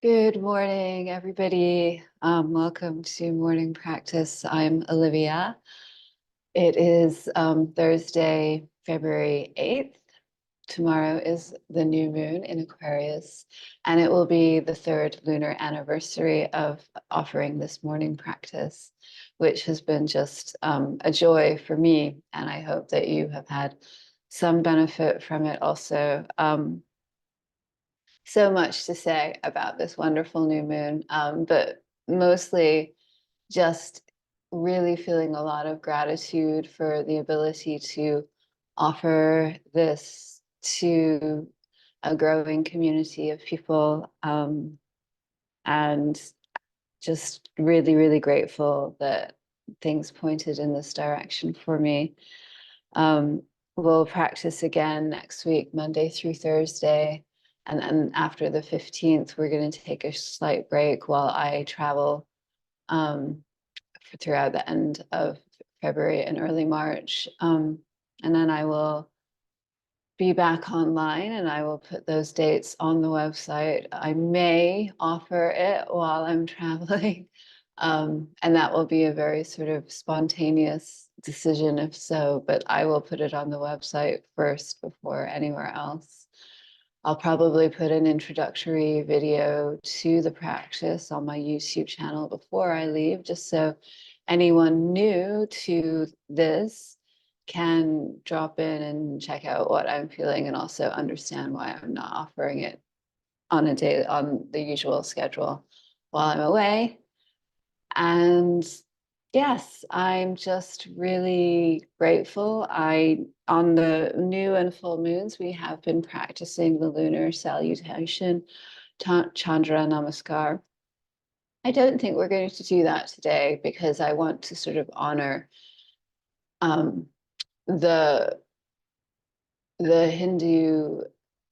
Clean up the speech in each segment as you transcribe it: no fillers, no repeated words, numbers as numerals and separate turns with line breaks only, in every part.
Good morning, everybody. Welcome to morning practice. I'm Olivia. It is Thursday, February 8th. Tomorrow is the new moon in Aquarius, and it will be the third lunar anniversary of offering this morning practice, which has been just a joy for me. And I hope that you have had some benefit from it also. So much to say about this wonderful new moon, but mostly just really feeling a lot of gratitude for the ability to offer this to a growing community of people, and just really, really grateful that things pointed in this direction for me. Um, we'll practice again next week, Monday through Thursday. And then after the 15th, we're going to take a slight break while I travel throughout the end of February and early March. And then I will be back online and I will put those dates on the website. I may offer it while I'm traveling. And that will be a very sort of spontaneous decision if so, but I will put it on the website first before anywhere else. I'll probably put an introductory video to the practice on my YouTube channel before I leave, just so anyone new to this can drop in and check out what I'm feeling and also understand why I'm not offering it on the usual schedule while I'm away. And yes, I'm just really grateful. On the new and full moons, we have been practicing the lunar salutation, Chandra Namaskar. I don't think we're going to do that today because I want to sort of honor um, the Hindu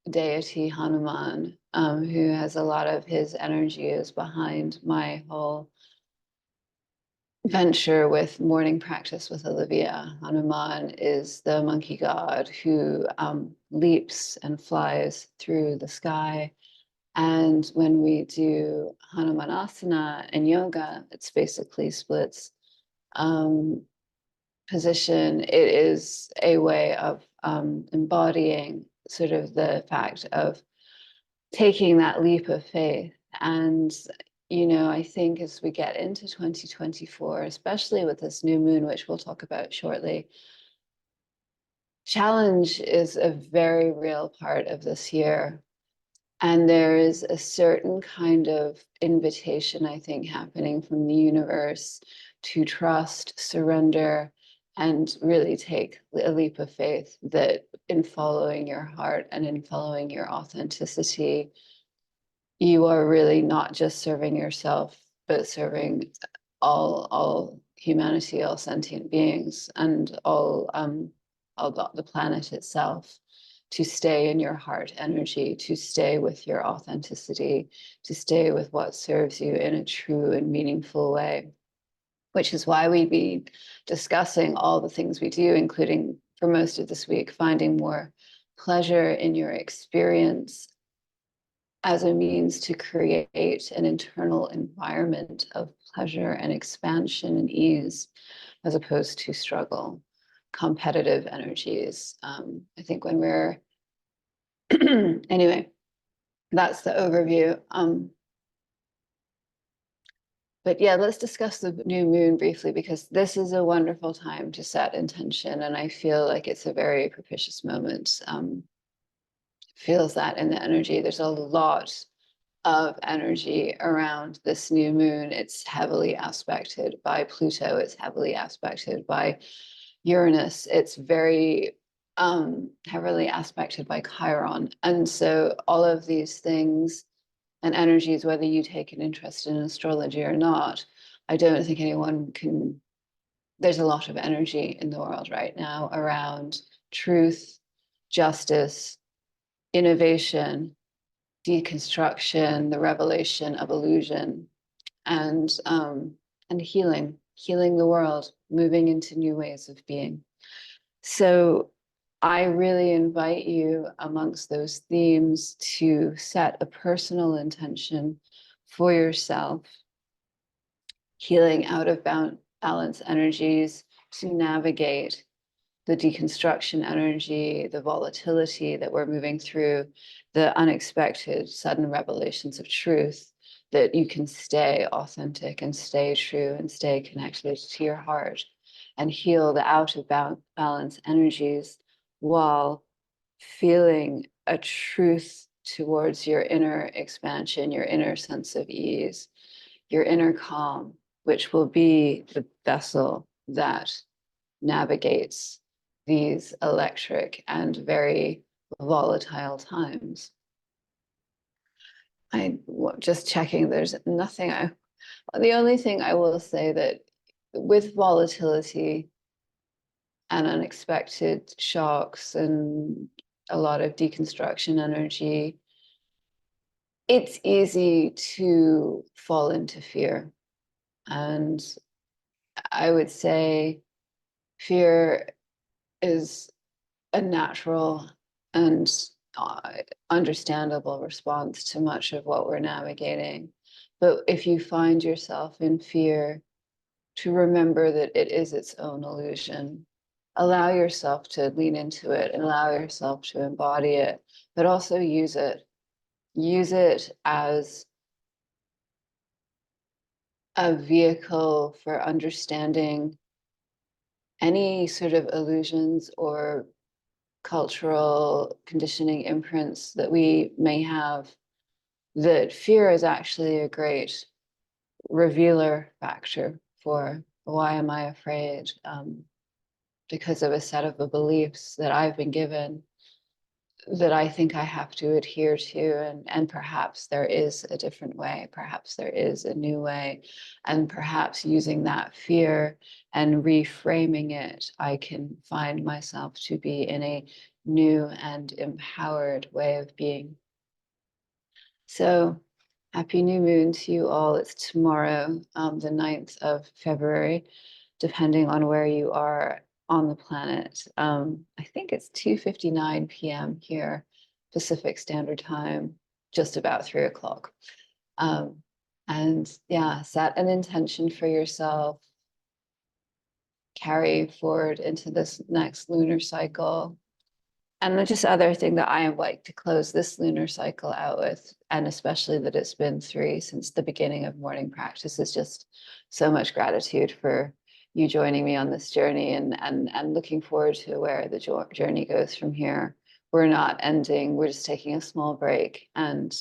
deity Hanuman, who has a lot of his energy is behind my whole venture with morning practice with Olivia. Hanuman is the monkey god who leaps and flies through the sky. And when we do Hanumanasana in yoga, it's basically splits position. It is a way of embodying sort of the fact of taking that leap of faith. And I think as we get into 2024, especially with this new moon, which we'll talk about shortly, challenge is a very real part of this year. And there is a certain kind of invitation, I think, happening from the universe to trust, surrender, and really take a leap of faith that in following your heart and in following your authenticity, you are really not just serving yourself, but serving all humanity, all sentient beings, and all the planet itself. To stay in your heart energy, to stay with your authenticity, to stay with what serves you in a true and meaningful way. Which is why we've been discussing all the things we do, including for most of this week, finding more pleasure in your experience as a means to create an internal environment of pleasure and expansion and ease, as opposed to struggle, competitive energies. I think when we're, anyway, that's the overview. But yeah, let's discuss the new moon briefly, because this is a wonderful time to set intention. And I feel like it's a very propitious moment. Feels that in the energy. There's a lot of energy around this new moon. It's heavily aspected by Pluto. It's heavily aspected by Uranus. It's very heavily aspected by Chiron. And so all of these things and energies, whether you take an interest in astrology or not, I don't think anyone can. There's a lot of energy in the world right now around truth, justice, innovation, deconstruction, the revelation of illusion, and healing the world, moving into new ways of being. So I really invite you amongst those themes to set a personal intention for yourself, healing out of balance energies to navigate the deconstruction energy, the volatility that we're moving through, the unexpected sudden revelations of truth, that you can stay authentic and stay true and stay connected to your heart and heal the out of balance energies while feeling a truth towards your inner expansion, your inner sense of ease, your inner calm, which will be the vessel that navigates these electric and very volatile times. Just checking, there's nothing the only thing I will say that with volatility and unexpected shocks and a lot of deconstruction energy, it's easy to fall into fear. And I would say fear is a natural and understandable response to much of what we're navigating. But if you find yourself in fear, to remember that it is its own illusion. Allow yourself to lean into it and allow yourself to embody it, but also use it. Use it as a vehicle for understanding any sort of illusions or cultural conditioning imprints that we may have, that fear is actually a great revealer factor for why am I afraid? Because of a set of beliefs that I've been given that I think I have to adhere to, and perhaps there is a different way, perhaps there is a new way, and perhaps using that fear and reframing it, I can find myself to be in a new and empowered way of being. So happy new moon to you all. It's tomorrow, the 9th of February, depending on where you are on the planet. I think it's 2:59 p.m. here, Pacific Standard Time, just about 3 o'clock. And yeah, set an intention for yourself, carry forward into this next lunar cycle. And the just other thing that I would like to close this lunar cycle out with, and especially that it's been 3 since the beginning of morning practice, is just so much gratitude for you joining me on this journey, and looking forward to where the journey goes from here. We're not ending, we're just taking a small break, and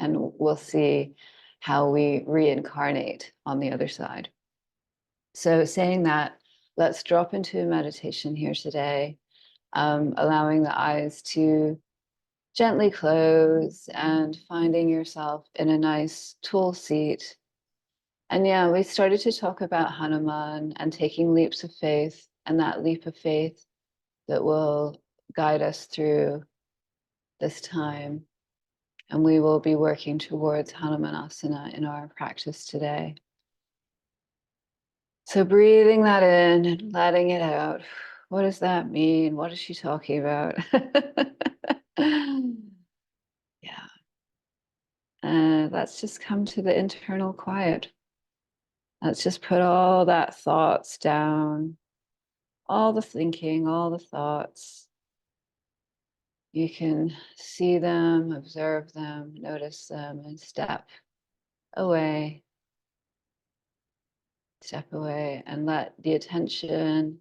we'll see how we reincarnate on the other side. So saying that, let's drop into a meditation here today. Allowing the eyes to gently close and finding yourself in a nice tall seat. And yeah, we started to talk about Hanuman and taking leaps of faith, and that leap of faith that will guide us through this time. And we will be working towards Hanumanasana in our practice today. So breathing that in and letting it out. What does that mean? What is she talking about? Yeah. Let's just come to the internal quiet. Let's just put all that thoughts down, all the thinking, all the thoughts. You can see them, observe them, notice them, and step away. Step away and let the attention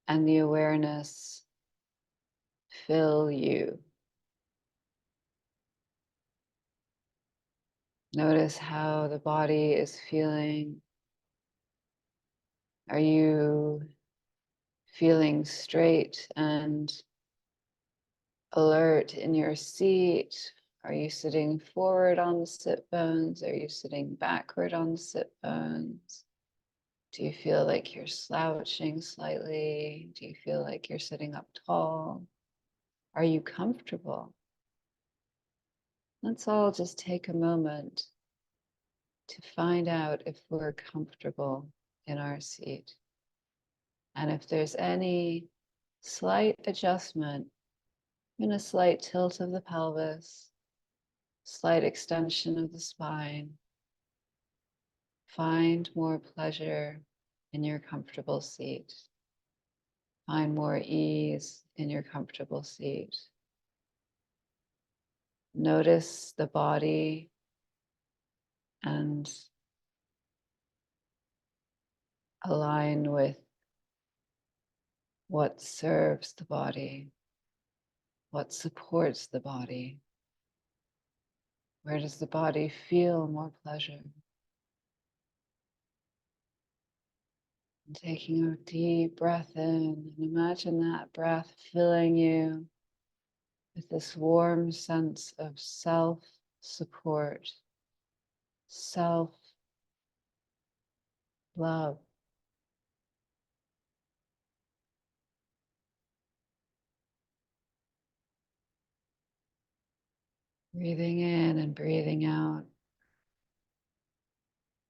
and the awareness fill you. Notice how the body is feeling. Are you feeling straight and alert in your seat? Are you sitting forward on the sit bones? Are you sitting backward on the sit bones? Do you feel like you're slouching slightly? Do you feel like you're sitting up tall? Are you comfortable? Let's all just take a moment to find out if we're comfortable in our seat. And if there's any slight adjustment, and a slight tilt of the pelvis, slight extension of the spine. Find more pleasure in your comfortable seat. Find more ease in your comfortable seat. Notice the body and align with what serves the body, what supports the body. Where does the body feel more pleasure? And taking a deep breath in, and imagine that breath filling you with this warm sense of self-support, self-love. Breathing in and breathing out.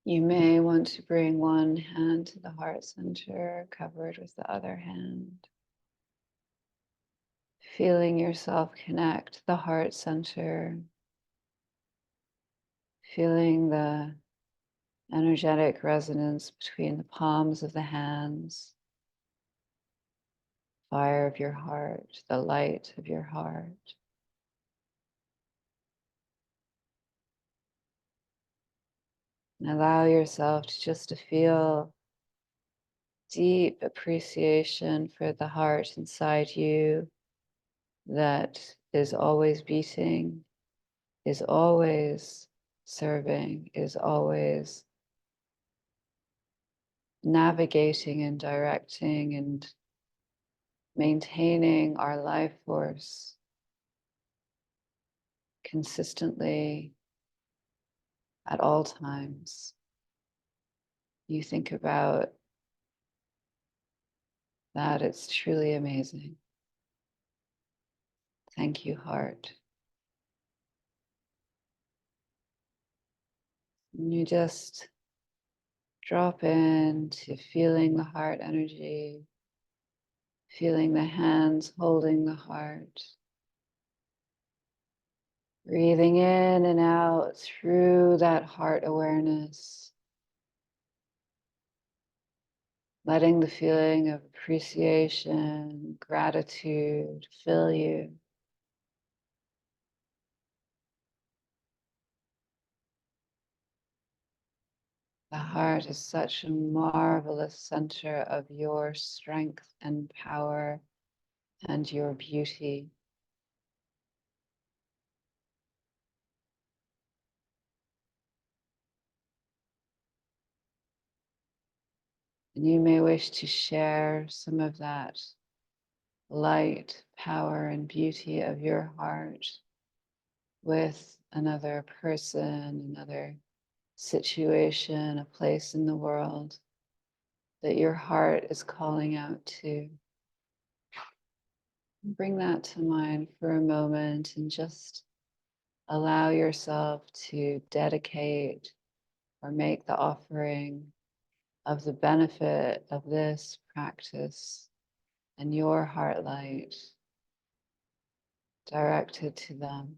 You may want to bring one hand to the heart center, covered with the other hand. Feeling yourself connect to the heart center. Feeling the energetic resonance between the palms of the hands. Fire of your heart, the light of your heart. And allow yourself to feel deep appreciation for the heart inside you that is always beating, is always serving, is always navigating and directing and maintaining our life force consistently at all times. You think about that, it's truly amazing. Thank you, heart. And you just drop into feeling the heart energy, feeling the hands holding the heart. Breathing in and out through that heart awareness. Letting the feeling of appreciation, gratitude fill you. The heart is such a marvelous center of your strength and power and your beauty. And you may wish to share some of that light, power, and beauty of your heart with another person, another situation, a place in the world that your heart is calling out to. Bring that to mind for a moment and just allow yourself to dedicate or make the offering of the benefit of this practice and your heart light directed to them.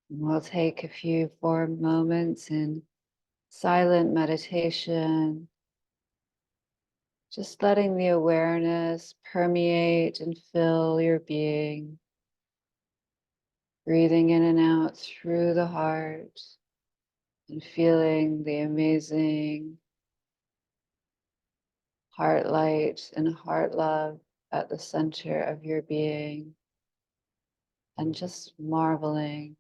And we'll take a few more moments in silent meditation, just letting the awareness permeate and fill your being. Breathing in and out through the heart and feeling the amazing heart light and heart love at the center of your being, and just marveling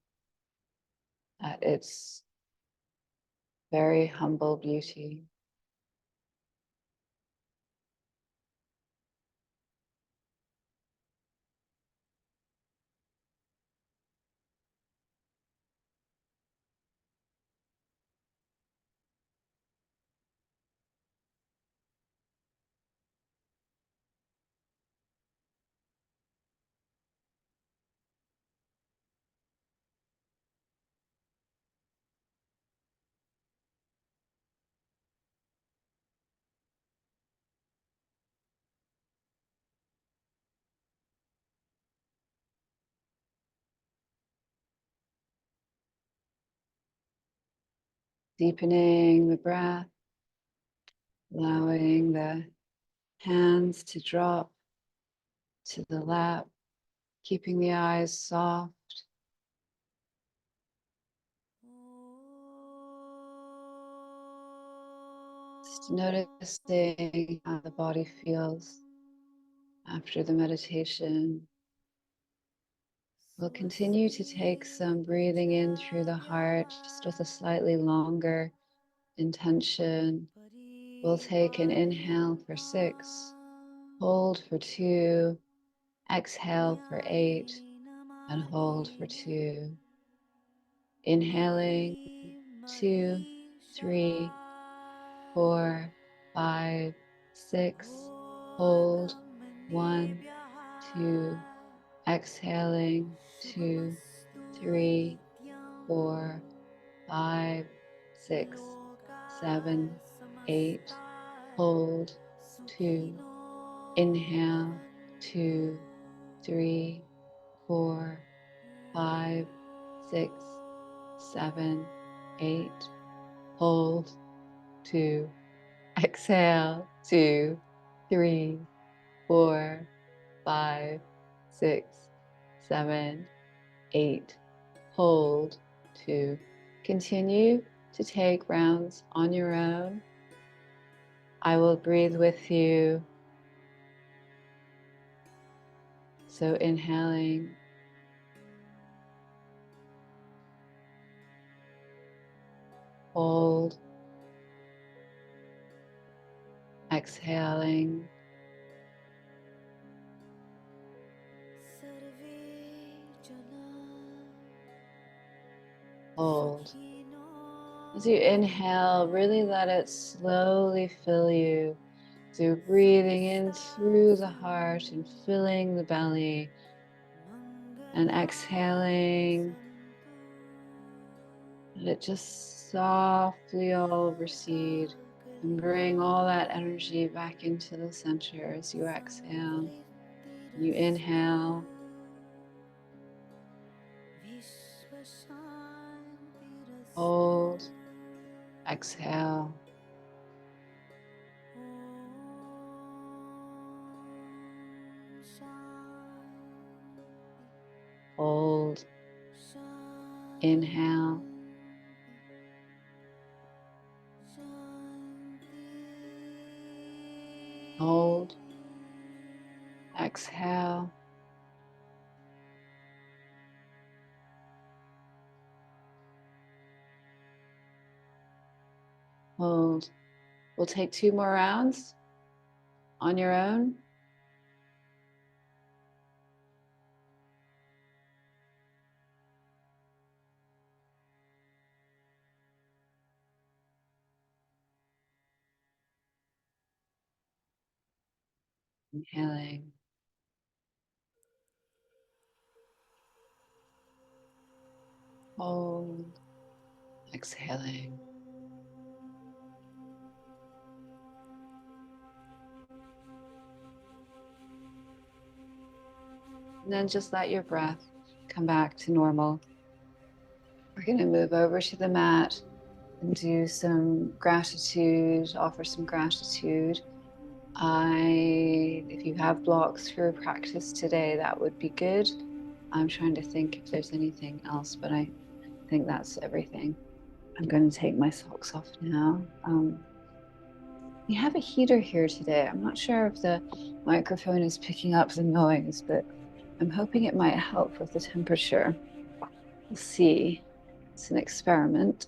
at its very humble beauty. deepening the breath, allowing the hands to drop to the lap, keeping the eyes soft. Just noticing how the body feels after the meditation. We'll continue to take some breathing in through the heart, just with a slightly longer intention. We'll take an inhale for 6, hold for 2, exhale for 8, and hold for 2. Inhaling 2, 3, 4, 5, 6, hold 1, 2, exhaling 2, 3, 4, 5, 6, 7, 8, hold 2, inhale 2, 3, 4, 5, 6, 7, 8, hold 2, exhale 2, 3, 4, 5, 6, 7, 8, hold 2. Continue to take rounds on your own. I will breathe with you. So inhaling, hold, exhaling, hold. As you inhale, really let it slowly fill you. So you're breathing in through the heart and filling the belly, and exhaling, let it just softly all recede and bring all that energy back into the center as you exhale. You inhale, hold, exhale, hold, inhale, hold, exhale, hold. We'll take 2 more rounds on your own. Inhaling, hold, exhaling. And then just let your breath come back to normal. We're going to move over to the mat and do some gratitude, offer some gratitude. If you have blocks for practice today, that would be good. I'm trying to think if there's anything else, but I think that's everything. I'm going to take my socks off now. We have a heater here today. I'm not sure if the microphone is picking up the noise, but I'm hoping it might help with the temperature. We'll see. It's an experiment.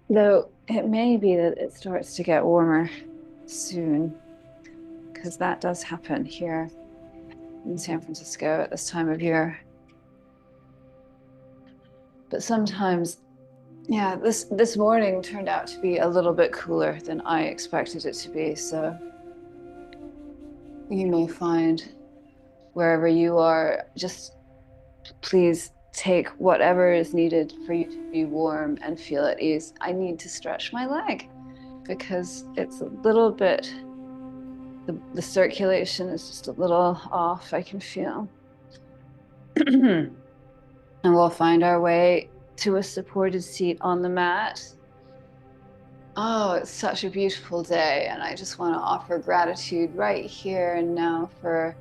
Though it may be that it starts to get warmer soon, because that does happen here in San Francisco at this time of year. But sometimes, yeah, this morning turned out to be a little bit cooler than I expected it to be. So you may find wherever you are, just please take whatever is needed for you to be warm and feel at ease. I need to stretch my leg because it's a little bit, the circulation is just a little off, I can feel. And we'll find our way to a supported seat on the mat. Oh, it's such a beautiful day, and I just want to offer gratitude right here and now for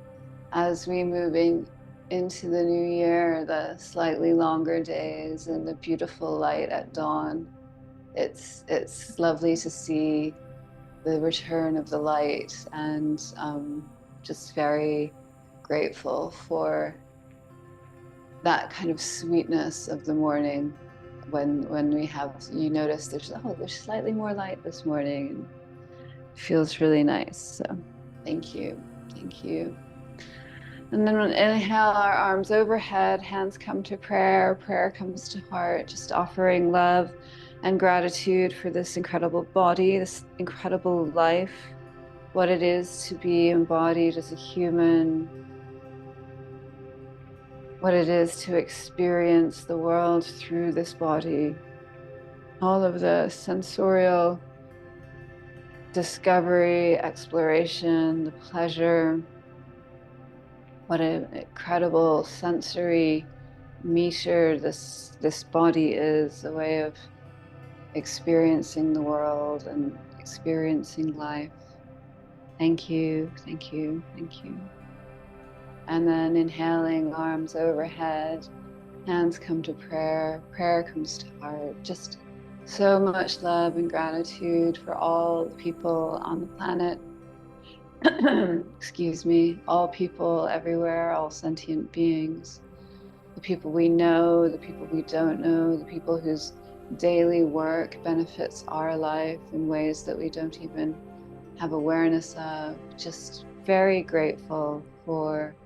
as we moving into the new year, the slightly longer days and the beautiful light at dawn. It's lovely to see the return of the light, and just very grateful for that kind of sweetness of the morning when we have, you notice there's slightly more light this morning, and it feels really nice. So thank you. Thank you. And then we'll inhale, our arms overhead, hands come to prayer, prayer comes to heart, just offering love and gratitude for this incredible body, this incredible life, what it is to be embodied as a human, what it is to experience the world through this body, all of the sensorial discovery, exploration, the pleasure. What an incredible sensory meter this body is, a way of experiencing the world and experiencing life. Thank you, thank you, thank you. And then inhaling, arms overhead, hands come to prayer, prayer comes to heart. Just so much love and gratitude for all the people on the planet. Excuse me, all people everywhere, all sentient beings, the people we know, the people we don't know, the people whose daily work benefits our life in ways that we don't even have awareness of. Just very grateful for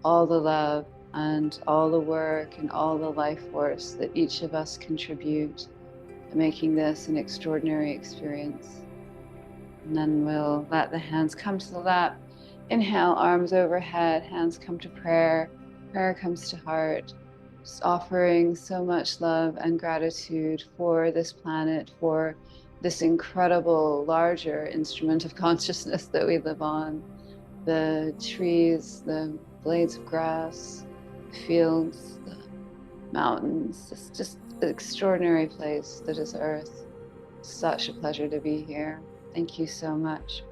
all the love and all the work and all the life force that each of us contribute to making this an extraordinary experience. And then we'll let the hands come to the lap. Inhale, arms overhead, hands come to prayer. Prayer comes to heart. Just offering so much love and gratitude for this planet, for this incredible, larger instrument of consciousness that we live on. The trees, the blades of grass, the fields, the mountains. It's just an extraordinary place that is Earth. Such a pleasure to be here. Thank you so much.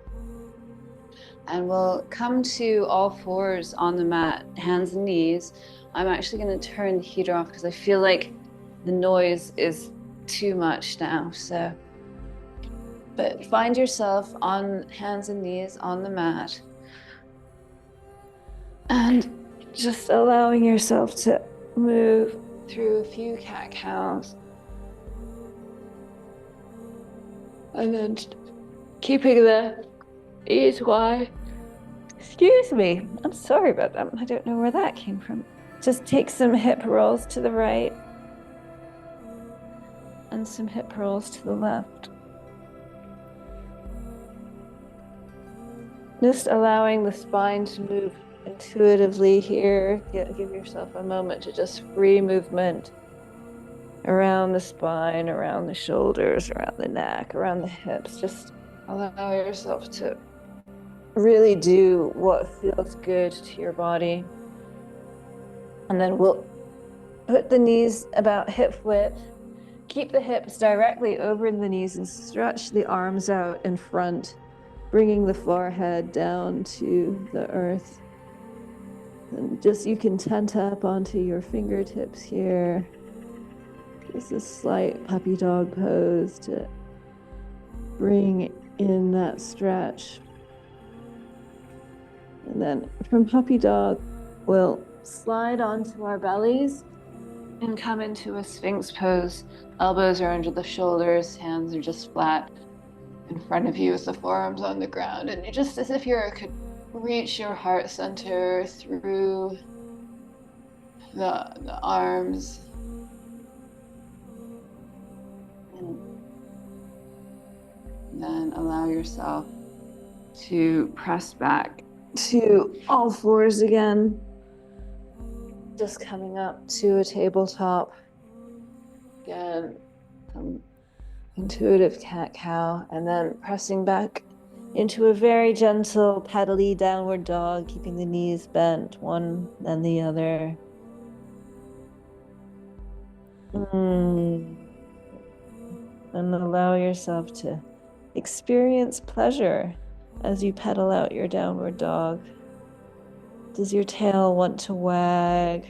And we'll come to all fours on the mat, hands and knees. I'm actually going to turn the heater off because I feel like the noise is too much now. But find yourself on hands and knees on the mat and just allowing yourself to move through a few cat-cows. And then keeping the ears wide. Excuse me, I'm sorry about that. I don't know where that came from. Just take some hip rolls to the right and some hip rolls to the left. Just allowing the spine to move intuitively here. Give yourself a moment to just free movement around the spine, around the shoulders, around the neck, around the hips. Just allow yourself to really do what feels good to your body. And then we'll put the knees about hip width. Keep the hips directly over the knees and stretch the arms out in front, bringing the forehead down to the earth. And just, you can tent up onto your fingertips here. Just a slight puppy dog pose to bring in that stretch. And then from puppy dog, we'll slide onto our bellies and come into a sphinx pose. Elbows are under the shoulders, hands are just flat in front of you with the forearms on the ground. And you just, as if you could reach your heart center through the arms. And then allow yourself to press back to all fours again. Just coming up to a tabletop. Again, some intuitive cat-cow, and then pressing back into a very gentle, pedally downward dog, keeping the knees bent, one then the other. And
allow yourself to experience pleasure as you pedal out your downward dog. Does your tail want to wag?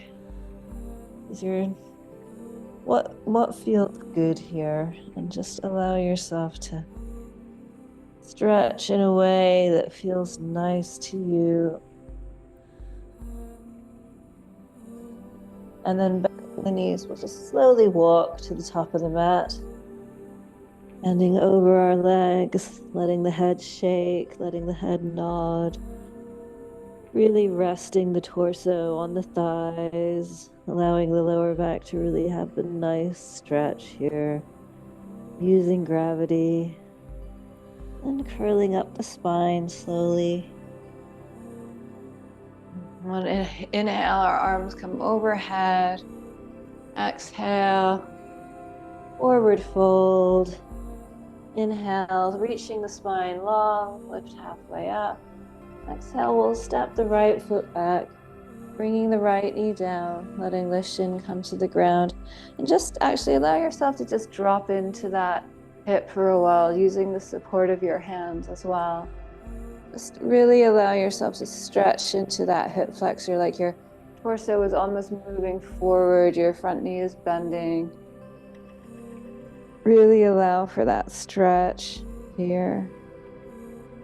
What feels good here? And just allow yourself to stretch in a way that feels nice to you. And then bending the knees, we'll just slowly walk to the top of the mat. Bending over our legs, letting the head shake, letting the head nod. Really resting the torso on the thighs, allowing the lower back to really have the nice stretch here. Using gravity and curling up the spine slowly. On inhale, our arms come overhead. Exhale, forward fold. Inhale, reaching the spine long, lift halfway up. Exhale, we'll step the right foot back, bringing the right knee down, letting the shin come to the ground. And just actually allow yourself to just drop into that hip for a while, using the support of your hands as well. Just really allow yourself to stretch into that hip flexor, like your torso is almost moving forward, your front knee is bending. Really allow for that stretch here.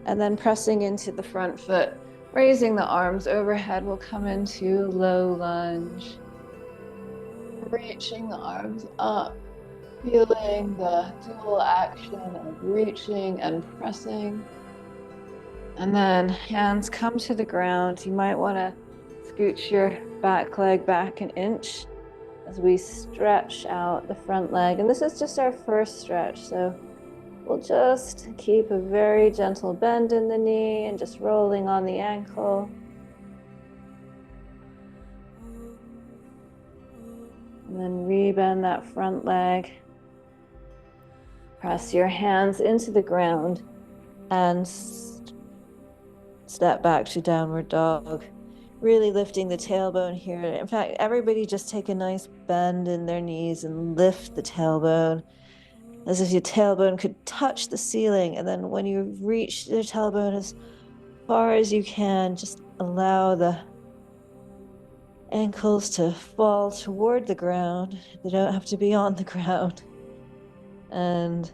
And then pressing into the front foot, raising the arms overhead, we'll come into low lunge. Reaching the arms up, feeling the dual action of reaching and pressing. And then hands come to the ground. You might want to scooch your back leg back an inch as we stretch out the front leg. And this is just our first stretch, so we'll just keep a very gentle bend in the knee and just rolling on the ankle. And then rebend that front leg. Press your hands into the ground and step back to downward dog. Really lifting the tailbone here. In fact, everybody just take a nice bend in their knees and lift the tailbone as if your tailbone could touch the ceiling. And then when you reach the tailbone as far as you can, just allow the ankles to fall toward the ground. They don't have to be on the ground. And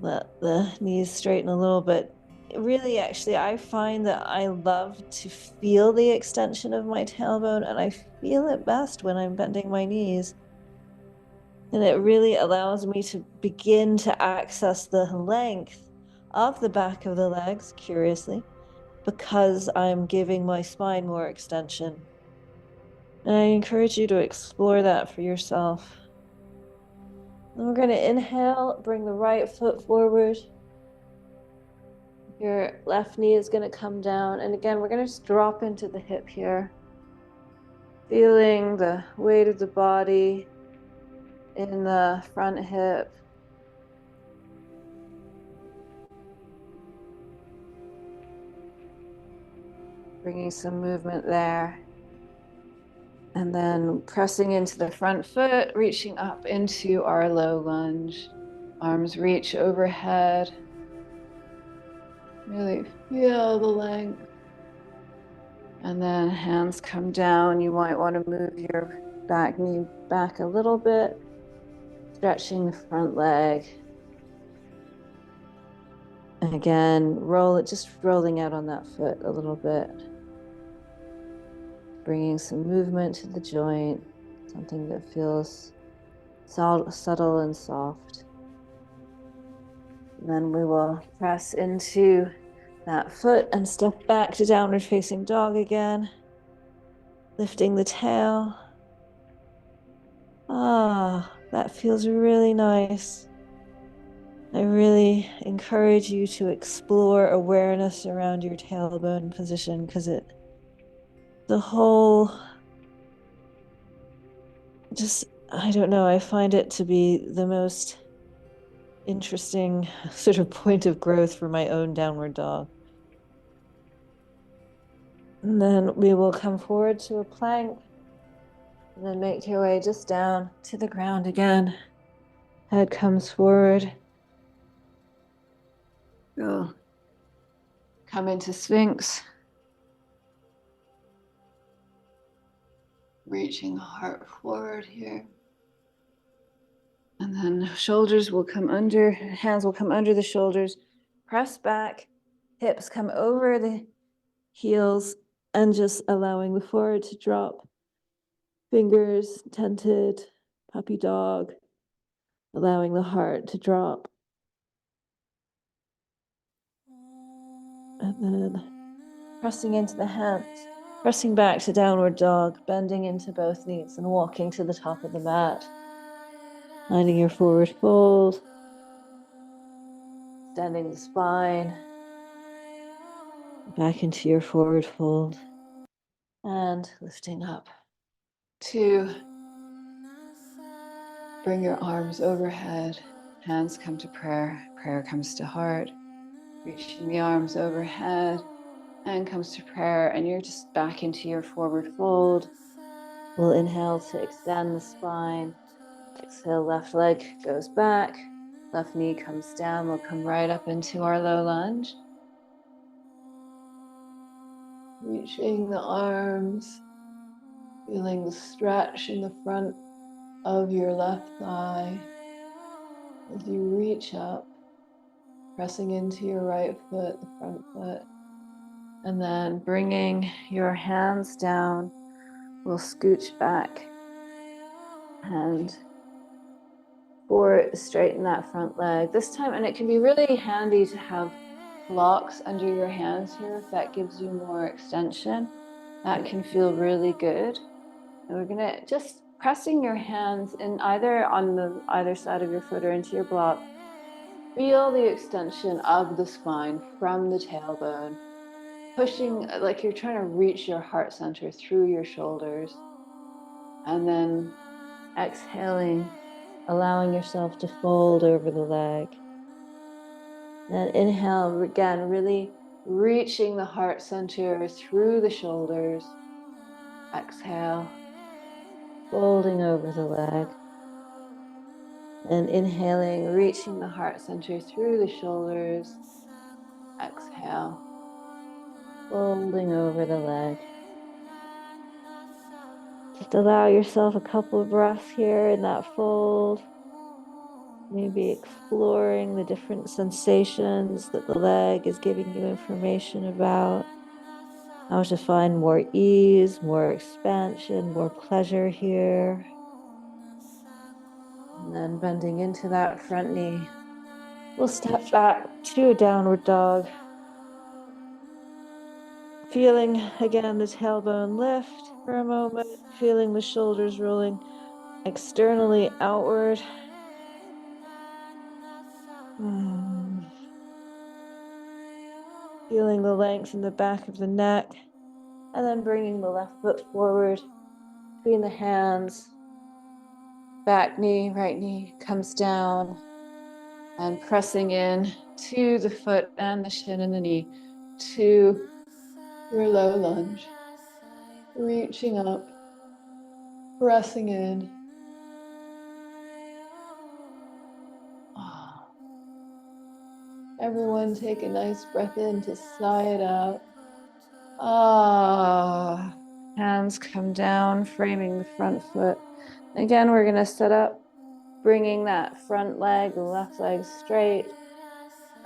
let the knees straighten a little bit. Really, actually, I find that I love to feel the extension of my tailbone, and I feel it best when I'm bending my knees. And it really allows me to begin to access the length of the back of the legs, curiously, because I'm giving my spine more extension. And I encourage you to explore that for yourself. And we're going to inhale, bring the right foot forward. Your left knee is going to come down. And again, we're going to just drop into the hip here. Feeling the weight of the body in the front hip. Bringing some movement there. And then pressing into the front foot, reaching up into our low lunge. Arms reach overhead. Really feel the length. And then hands come down. You might want to move your back knee back a little bit, stretching the front leg. And again, just rolling out on that foot a little bit. Bringing some movement to the joint, something that feels subtle and soft. And then we will press into that foot and step back to downward facing dog again. Lifting the tail. That feels really nice. I really encourage you to explore awareness around your tailbone position, because I don't know, I find it to be the most interesting sort of point of growth for my own downward dog. And then we will come forward to a plank and then make your way just down to the ground again. Head comes forward.
We'll come into Sphinx. Reaching the heart forward here. And then shoulders will come under, hands will come under the shoulders. Press back, hips come over the heels, and just allowing the forehead to drop. Fingers tented, puppy dog, allowing the heart to drop. And then pressing into the hands, pressing back to downward dog, bending into both knees and walking to the top of the mat. Finding your forward fold, extending the spine, back into your forward fold, and lifting up. 2, bring your arms overhead, hands come to prayer, prayer comes to heart, reaching the arms overhead, and comes to prayer, and you're just back into your forward fold. We'll inhale to extend the spine. Exhale, left leg goes back, left knee comes down. We'll come right up into our low lunge. Reaching the arms, feeling the stretch in the front of your left thigh. As you reach up, pressing into your right foot, the front foot, and then bringing your hands down, we'll scooch back and forward, straighten that front leg this time. And it can be really handy to have blocks under your hands here if that gives you more extension. That can feel really good. And we're gonna just pressing your hands in either on the either side of your foot or into your block. Feel the extension of the spine from the tailbone, pushing like you're trying to reach your heart center through your shoulders. And then exhaling, allowing yourself to fold over the leg. Then inhale, again, really reaching the heart center through the shoulders. Exhale, folding over the leg. And inhaling, reaching the heart center through the shoulders. Exhale, folding over the leg. Just allow yourself a couple of breaths here in that fold. Maybe exploring the different sensations that the leg is giving you information about. How to find more ease, more expansion, more pleasure here. And then bending into that front knee. We'll step back to a downward dog. Feeling again the tailbone lift for a moment. Feeling the shoulders rolling externally outward. Feeling the length in the back of the neck. And then bringing the left foot forward between the hands. Back knee, right knee comes down. And pressing in to the foot and the shin and the knee to your low lunge. Reaching up, pressing in. Everyone take a nice breath in to sigh it out. Hands come down, framing the front foot. Again, we're going to set up, bringing that front leg, the left leg straight,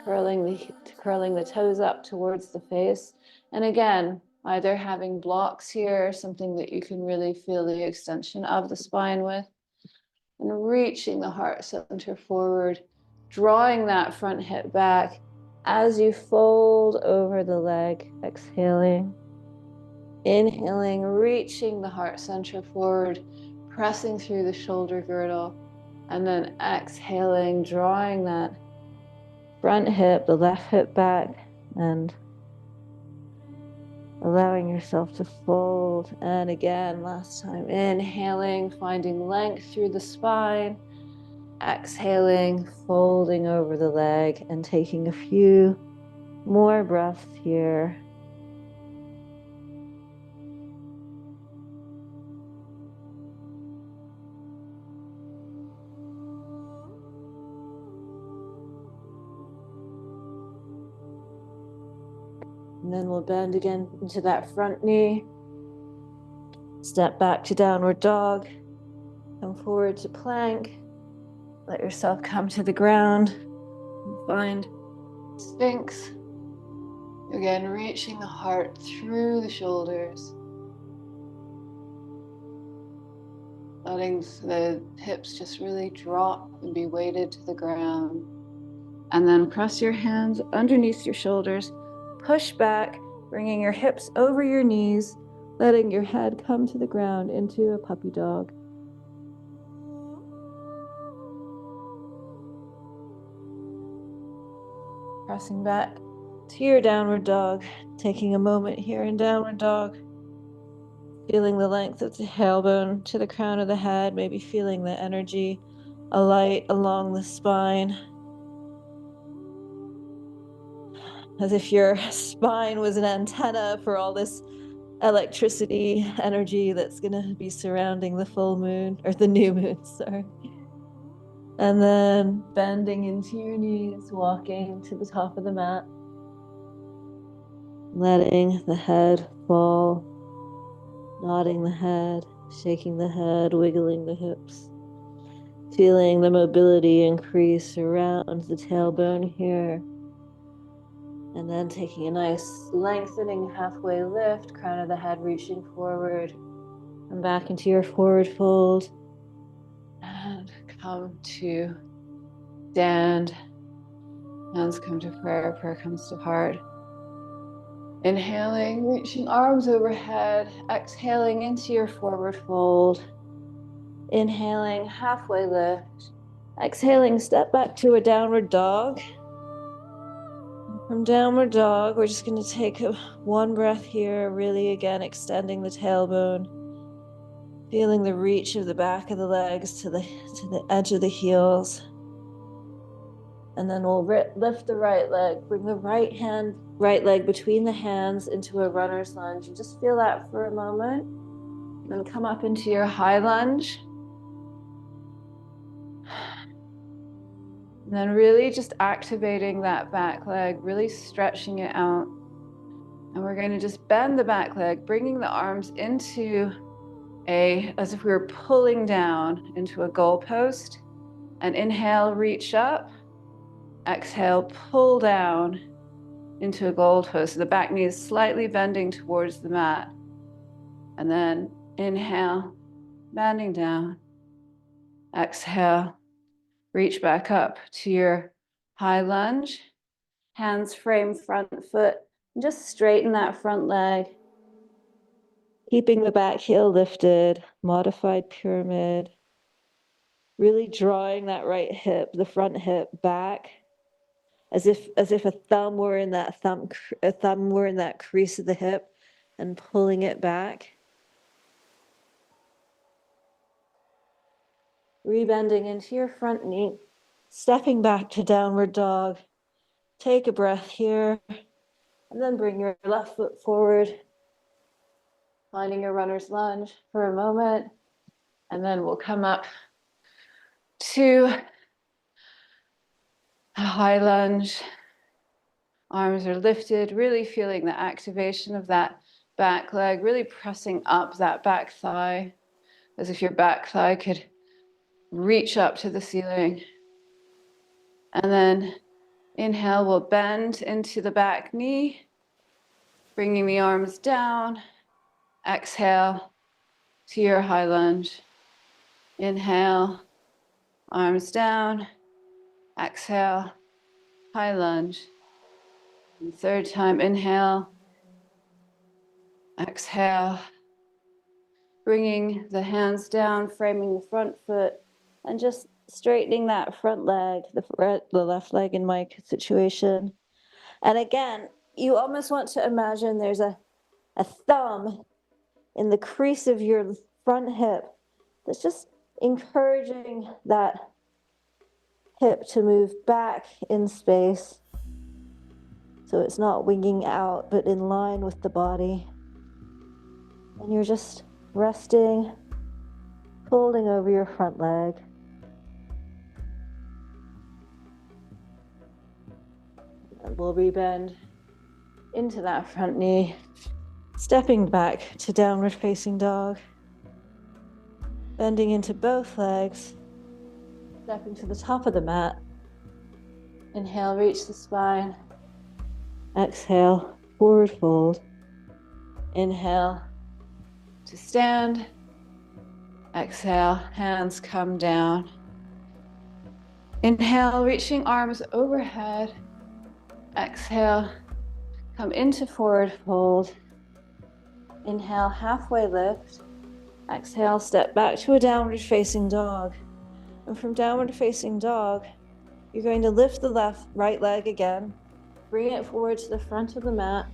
curling the toes up towards the face. And again, either having blocks here, something that you can really feel the extension of the spine with, and reaching the heart center forward, drawing that front hip back as you fold over the leg, exhaling. Inhaling, reaching the heart center forward, pressing through the shoulder girdle, and then exhaling, drawing that front hip, the left hip back, and allowing yourself to fold. And again, last time, inhaling, finding length through the spine, exhaling, folding over the leg, and taking a few more breaths here.
And then we'll bend again into that front knee. Step back to downward dog. Come forward to plank. Let yourself come to the ground. Find Sphinx. Again, reaching the heart through the shoulders. Letting the hips just really drop and be weighted to the ground. And then press your hands underneath your shoulders. Push back, bringing your hips over your knees, letting your head come to the ground into a puppy dog. Pressing back to your downward dog, taking a moment here in downward dog, feeling the length of the tailbone to the crown of the head, maybe feeling the energy, a light along the spine, as if your spine was an antenna for all this electricity energy that's going to be surrounding the full moon, or the new moon, sorry. And then bending into your knees, walking to the top of the mat. Letting the head fall, nodding the head, shaking the head, wiggling the hips. Feeling the mobility increase around the tailbone here. And then taking a nice lengthening halfway lift, crown of the head reaching forward. And back into your forward fold. And come to stand. Hands come to prayer, prayer comes to heart. Inhaling, reaching arms overhead. Exhaling into your forward fold. Inhaling, halfway lift. Exhaling, step back to a downward dog. From downward dog, we're just going to take one breath here, really again extending the tailbone. Feeling the reach of the back of the legs to the edge of the heels. And then we'll lift the right leg, bring the right leg between the hands into a runner's lunge. And just feel that for a moment. And then come up into your high lunge. And then really just activating that back leg, really stretching it out. And we're going to just bend the back leg, bringing the arms into as if we were pulling down into a goalpost. And inhale, reach up. Exhale, pull down into a goalpost. So the back knee is slightly bending towards the mat. And then inhale, bending down. Exhale, reach back up to your high lunge. Hands frame front foot. And just straighten that front leg. Keeping the back heel lifted, modified pyramid. Really drawing that right hip, the front hip back, as if a thumb were in that crease of the hip, and pulling it back. Rebending into your front knee, stepping back to downward dog. Take a breath here, and then bring your left foot forward, finding your runner's lunge for a moment, and then we'll come up to a high lunge. Arms are lifted, really feeling the activation of that back leg, really pressing up that back thigh, as if your back thigh could reach up to the ceiling. And then inhale, we'll bend into the back knee, bringing the arms down. Exhale to your high lunge. Inhale, arms down. Exhale, high lunge. And third time, inhale. Exhale. Bringing the hands down, framing the front foot, and just straightening that front leg, the left leg in my situation. And again, you almost want to imagine there's a thumb in the crease of your front hip that's just encouraging that hip to move back in space. So it's not winging out, but in line with the body. And you're just resting, folding over your front leg. And we'll rebend into that front knee, stepping back to downward facing dog, bending into both legs, stepping to the top of the mat. Inhale, reach the spine. Exhale, forward fold. Inhale to stand. Exhale, hands come down. Inhale, reaching arms overhead. Exhale, come into forward fold. Inhale, halfway lift. Exhale, step back to a downward facing dog. And from downward facing dog, you're going to lift the right leg again, bring it forward to the front of the mat,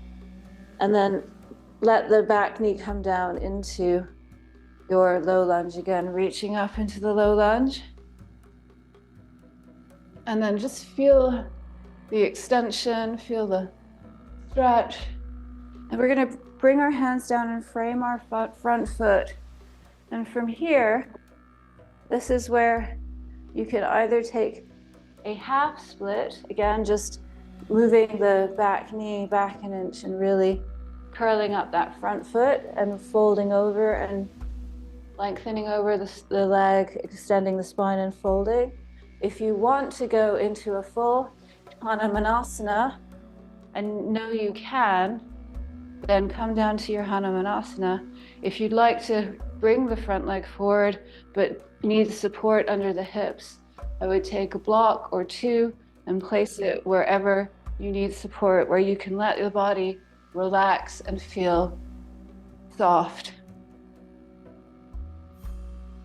and then let the back knee come down into your low lunge again, reaching up into the low lunge. And then just feel the extension, feel the stretch. And we're going to bring our hands down and frame our front foot. And from here, this is where you can either take a half split, again, just moving the back knee back an inch and really curling up that front foot and folding over and lengthening over the leg, extending the spine and folding. If you want to go into a full Hanumanasana, and know you can, then come down to your Hanumanasana. If you'd like to bring the front leg forward, but need support under the hips, I would take a block or two and place it wherever you need support, where you can let your body relax and feel soft.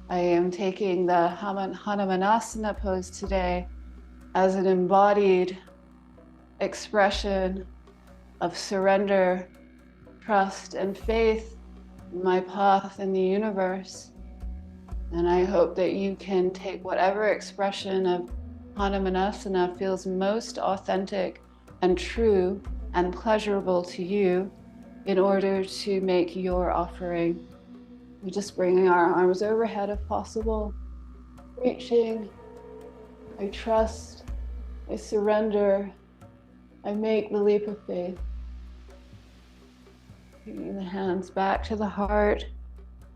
I am taking the Hanumanasana pose today as an embodied expression of surrender, trust, and faith in my path in the universe. And I hope that you can take whatever expression of Hanumanasana feels most authentic and true and pleasurable to you in order to make your offering. We're just bringing our arms overhead if possible, reaching. I trust, I surrender, I make the leap of faith. Bringing the hands back to the heart,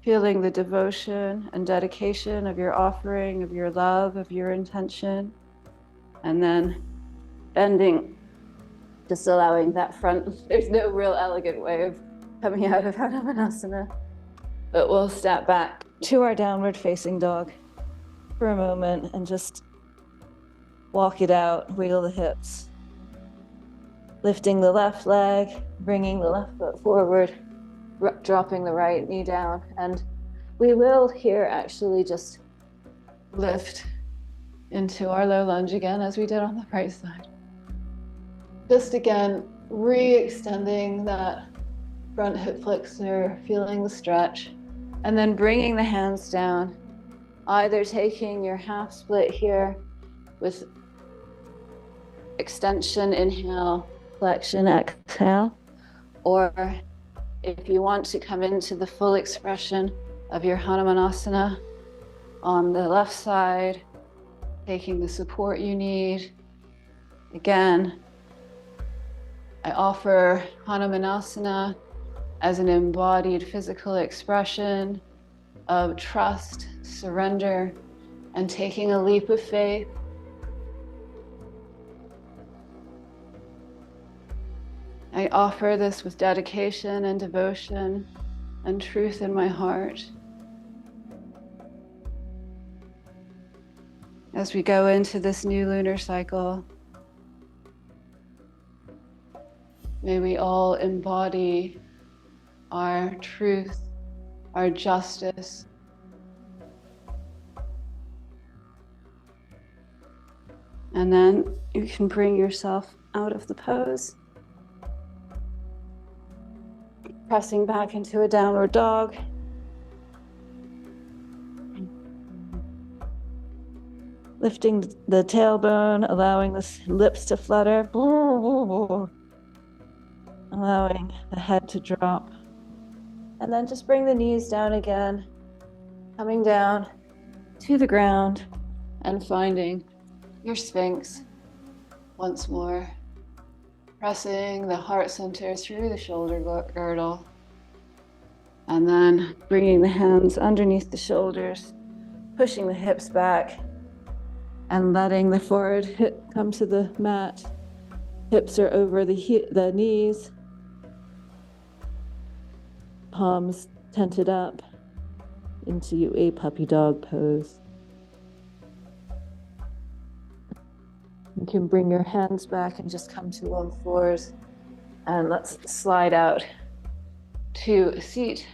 feeling the devotion and dedication of your offering, of your love, of your intention, and then bending, just allowing that front. There's no real elegant way of coming out of Hanumanasana, but we'll step back to our downward facing dog for a moment and just walk it out, wiggle the hips, lifting the left leg, bringing the left foot forward, dropping the right knee down. And we will here actually just lift into our low lunge again, as we did on the right side. Just again, re-extending that front hip flexor, feeling the stretch, and then bringing the hands down, either taking your half split here with extension, inhale, flexion, exhale, or if you want to come into the full expression of your Hanumanasana on the left side, taking the support you need. Again, I offer Hanumanasana as an embodied physical expression of trust, surrender, and taking a leap of faith. I offer this with dedication and devotion and truth in my heart. As we go into this new lunar cycle, may we all embody our truth, our justice, and then you can bring yourself out of the pose, pressing back into a downward dog. Lifting the tailbone, allowing the lips to flutter, allowing the head to drop. And then just bring the knees down again, coming down to the ground and finding your Sphinx once more.
Pressing the heart center through the shoulder girdle. And then bringing the hands underneath the shoulders, pushing the hips back, and letting the forward hip come to the mat. Hips are over the knees. Palms tented up into a puppy dog pose. You can bring your hands back and just come to all fours. And let's slide out to a seat.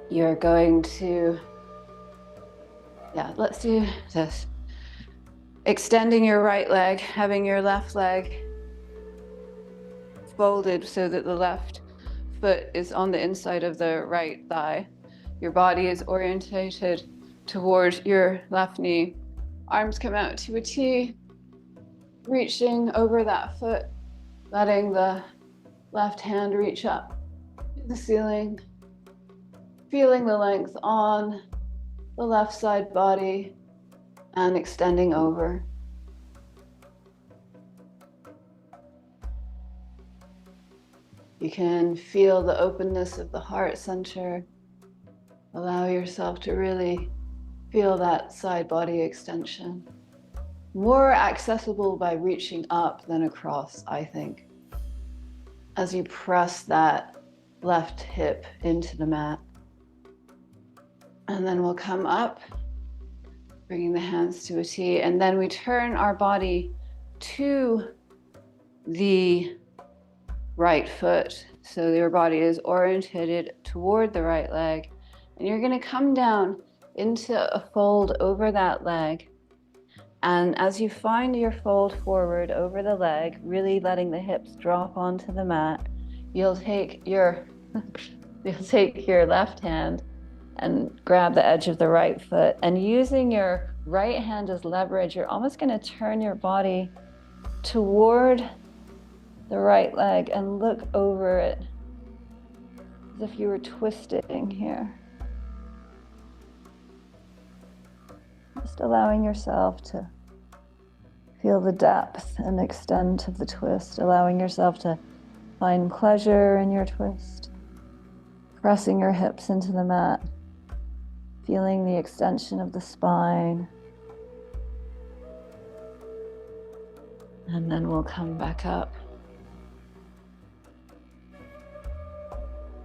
You're going to, let's do this. Extending your right leg, having your left leg folded so that the left foot is on the inside of the right thigh. Your body is orientated toward your left knee. Arms come out to a T, reaching over that foot, letting the left hand reach up to the ceiling, feeling the length on the left side body and extending over. You can feel the openness of the heart center. Allow yourself to really feel that side body extension. More accessible by reaching up than across, I think. As you press that left hip into the mat. And then we'll come up, bringing the hands to a T, and then we turn our body to the right foot. So your body is oriented toward the right leg, and you're going to come down into a fold over that leg. And as you find your fold forward over the leg, really letting the hips drop onto the mat, you'll take your left hand and grab the edge of the right foot, and using your right hand as leverage, you're almost going to turn your body toward the right leg and look over it as if you were twisting here. Just allowing yourself to feel the depth and extent of the twist, allowing yourself to find pleasure in your twist, pressing your hips into the mat, feeling the extension of the spine. And then we'll come back up.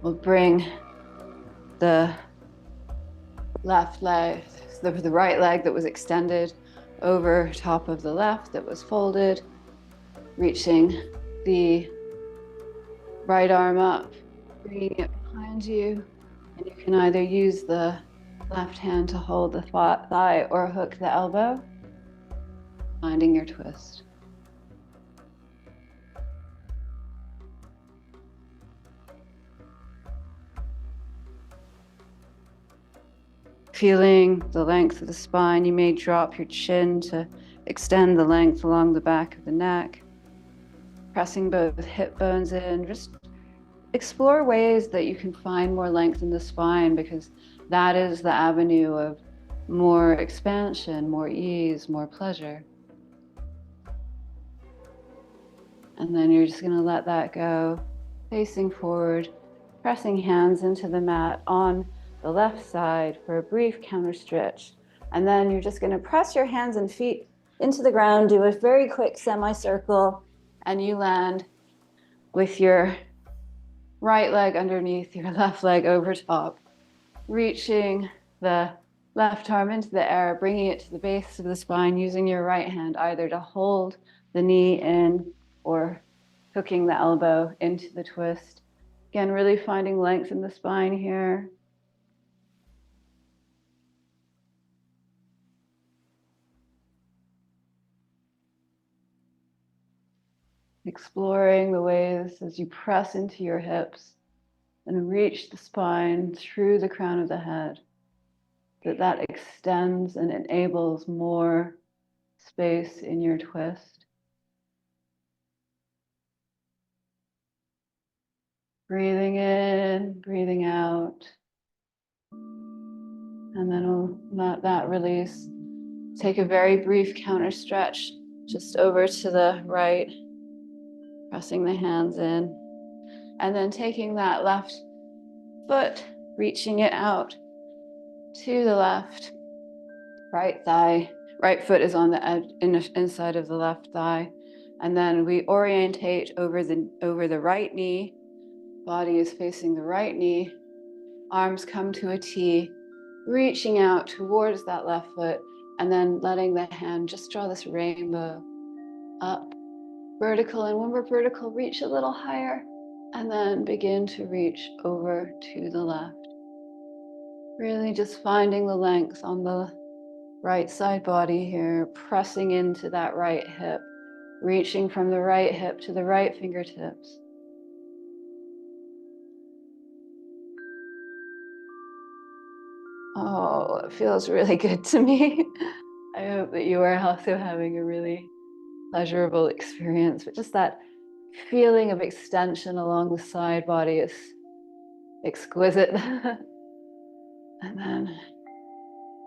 We'll bring the left leg, the right leg that was extended over top of the left that was folded, reaching the right arm up, bringing it behind you, and you can either use the left hand to hold the thigh or hook the elbow, finding your twist. Feeling the length of the spine, you may drop your chin to extend the length along the back of the neck, pressing both hip bones in. Just explore ways that you can find more length in the spine, because that is the avenue of more expansion, more ease, more pleasure. And then you're just going to let that go, facing forward, pressing hands into the mat on the left side for a brief counter stretch. And then you're just going to press your hands and feet into the ground, do a very quick semicircle, and you land with your right leg underneath your left leg over top, reaching the left arm into the air, bringing it to the base of the spine, using your right hand either to hold the knee in or hooking the elbow into the twist. Again, really finding length in the spine here. Exploring the ways as you press into your hips and reach the spine through the crown of the head, that extends and enables more space in your twist. Breathing in, breathing out. And then we'll let that release. Take a very brief counter stretch just over to the right. Pressing the hands in. And then taking that left foot, reaching it out to the left. Right thigh. Right foot is on the edge, inside of the left thigh. And then we orientate over the right knee. Body is facing the right knee. Arms come to a T, reaching out towards that left foot, and then letting the hand just draw this rainbow up, vertical. And when we're vertical, reach a little higher, and then begin to reach over to the left. Really just finding the length on the right side body here, pressing into that right hip, reaching from the right hip to the right fingertips. Oh, it feels really good to me. I hope that you are also having a really pleasurable experience, but just that feeling of extension along the side body is exquisite. And then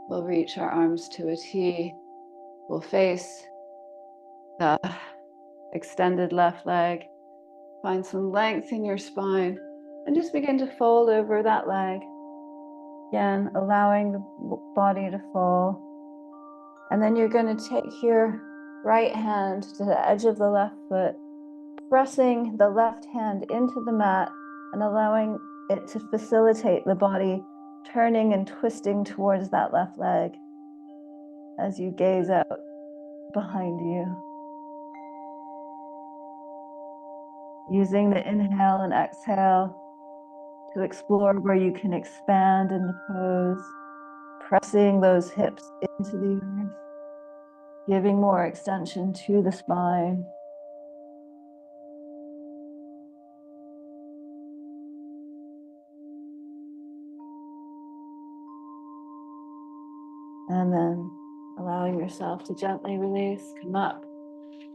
we'll reach our arms to a T. We'll face the extended left leg. Find some length in your spine and just begin to fold over that leg. Again, allowing the body to fall. And then you're going to take your right hand to the edge of the left foot, pressing the left hand into the mat and allowing it to facilitate the body turning and twisting towards that left leg as you gaze out behind you. Using the inhale and exhale to explore where you can expand in the pose, pressing those hips into the earth, giving more extension to the spine. And then allowing yourself to gently release, come up,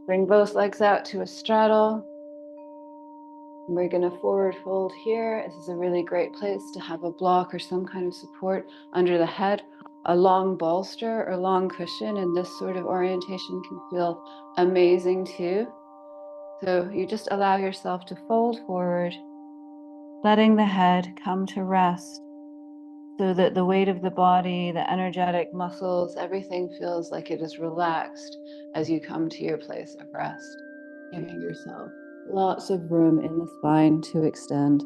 bring both legs out to a straddle. We're going to forward fold here. This is a really great place to have a block or some kind of support under the head. A long bolster or long cushion in this sort of orientation can feel amazing too. So you just allow yourself to fold forward, letting the head come to rest so that the weight of the body, the energetic muscles, everything feels like it is relaxed as you come to your place of rest, giving yourself lots of room in the spine to extend.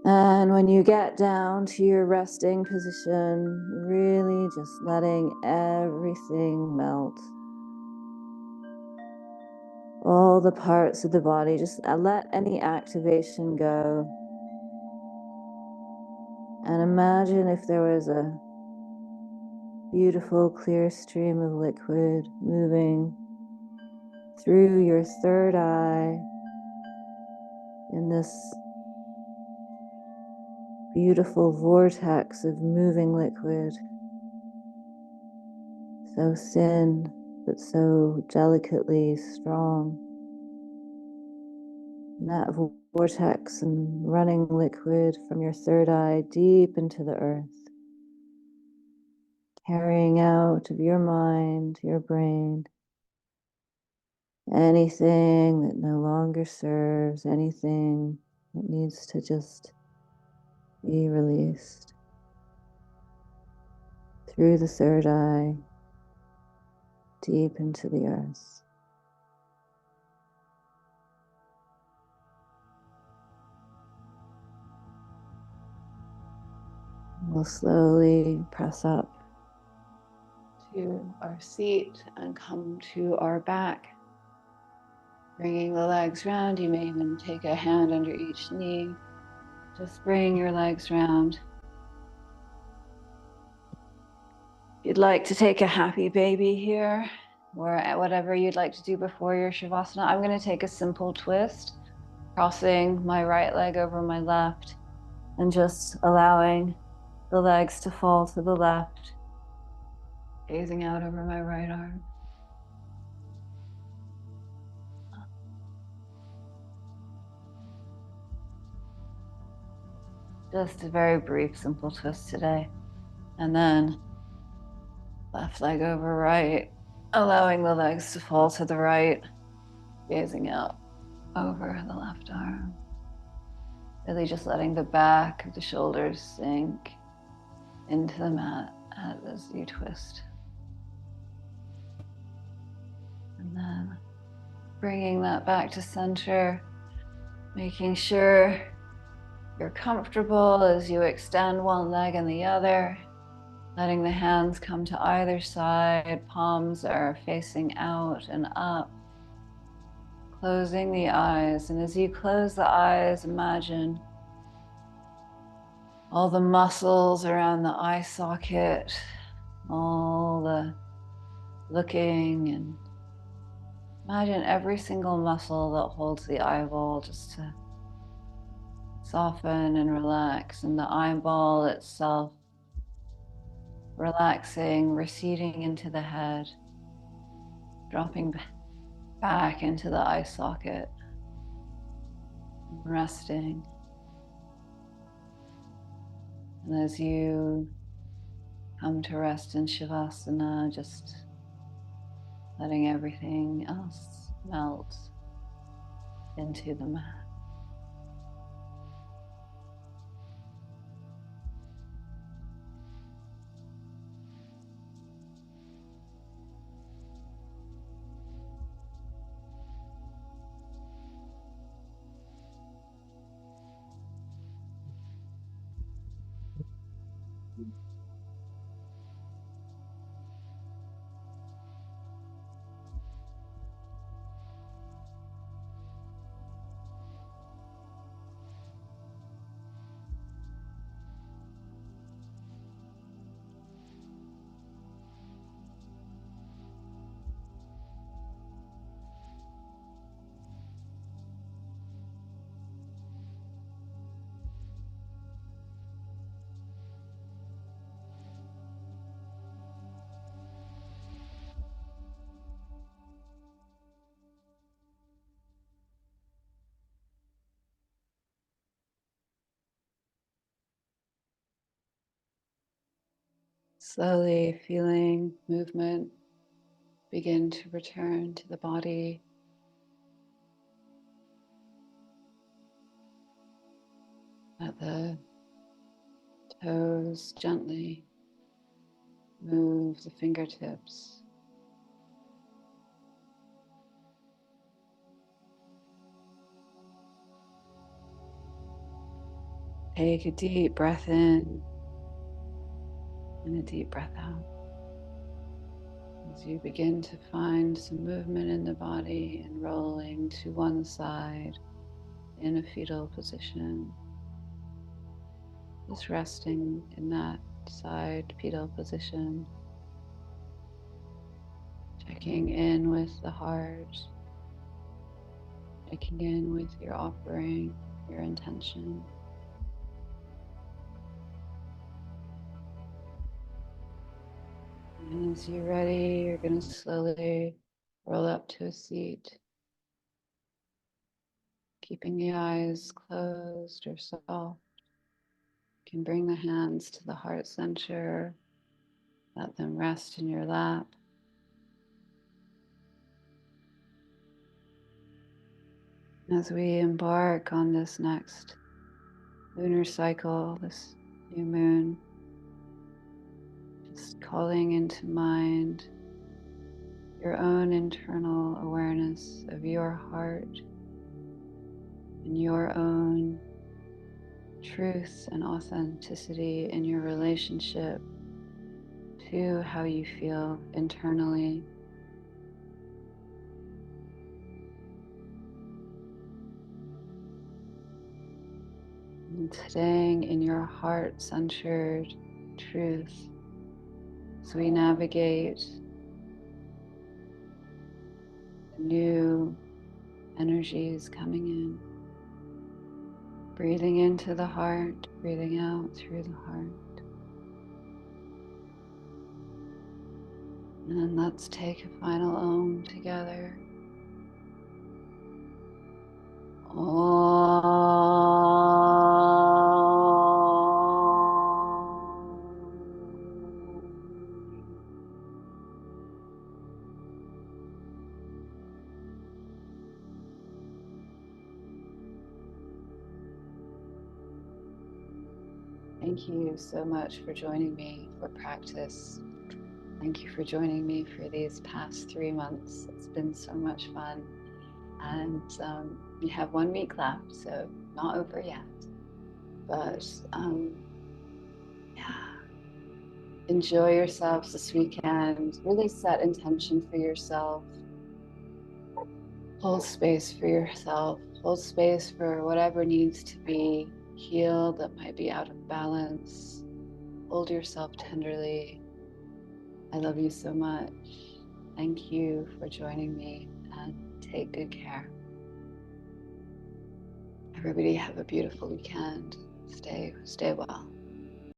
And when you get down to your resting position, really just letting everything melt. All the parts of the body, just let any activation go. And imagine if there was a beautiful clear stream of liquid moving through your third eye in this beautiful vortex of moving liquid, so thin but so delicately strong. And that vortex and running liquid from your third eye deep into the earth, carrying out of your mind, your brain, anything that no longer serves, anything that needs to just be released through the third eye, deep into the earth. We'll slowly press up to our seat and come to our back. Bringing the legs round, you may even take a hand under each knee. Just bring your legs round. If you'd like to take a happy baby here, or whatever you'd like to do before your Shavasana, I'm going to take a simple twist, crossing my right leg over my left, and just allowing the legs to fall to the left, gazing out over my right arm. Just a very brief, simple twist today. And then left leg over right, allowing the legs to fall to the right. gazing out over the left arm. Really just letting the back of the shoulders sink into the mat as you twist. And then bringing that back to center, making sure you're comfortable as you extend one leg and the other, letting the hands come to either side, palms are facing out and up. Closing the eyes, and as you close the eyes, imagine all the muscles around the eye socket, all the looking, and imagine every single muscle that holds the eyeball just to soften and relax, and the eyeball itself relaxing, receding into the head, dropping back into the eye socket, resting. And as you come to rest in Shavasana, just letting everything else melt into the mat. Slowly feeling movement begin to return to the body. Let the toes gently move the fingertips. Take a deep breath in and a deep breath out. As you begin to find some movement in the body and rolling to one side in a fetal position, just resting in that side fetal position, checking in with the heart, checking in with your offering, your intention. And as you're ready, you're going to slowly roll up to a seat, keeping the eyes closed or soft. You can bring the hands to the heart center, let them rest in your lap. As we embark on this next lunar cycle, this new moon, just calling into mind your own internal awareness of your heart and your own truth and authenticity in your relationship to how you feel internally. And staying in your heart-centered truth as we navigate the new energies coming in. Breathing into the heart, breathing out through the heart. And then let's take a final Om together. Thank you so much for joining me for practice. Thank you for joining me for these past 3 months. It's been so much fun. And we have 1 week left, so not over yet. But yeah, enjoy yourselves this weekend. Really set intention for yourself. Hold space for yourself. Hold space for whatever needs to be healed that might be out of balance. Hold yourself tenderly. I love you so much. Thank you for joining me, and take good care. Everybody have a beautiful weekend. Stay well.